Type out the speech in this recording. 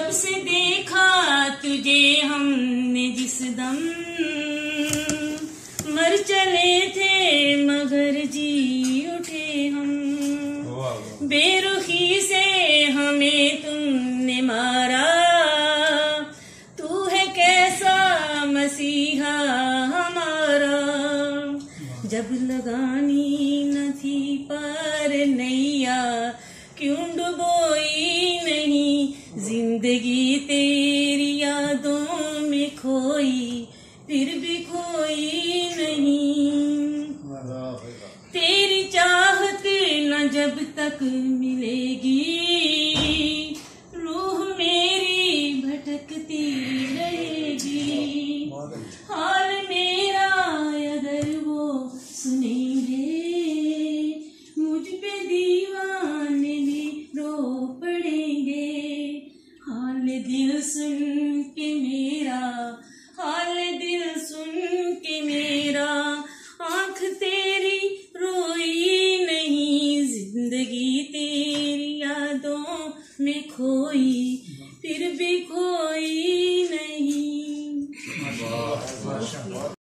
जब से देखा तुझे हमने जिस दम, मर चले थे मगर जी उठे हम। बेरुखी से हमें तुमने मारा, तू है कैसा मसीहा हमारा। जब लगानी न थी पर नैया, क्यों डुबोई नहीं जिंदगी तेरी यादों में खोई, फिर भी खोई नहीं। तेरी चाहत न जब तक मिलेगी, रूह मेरी भटकती रहेगी। हाल मेरा अगर वो सुनेंगे, मुझ पे दीवाने भी रो पड़ेंगे। हाल दिल सुन के मेरा, हाल दिल सुन के मेरा, आँख तेरी रोई नहीं जिंदगी तेरी यादों में खो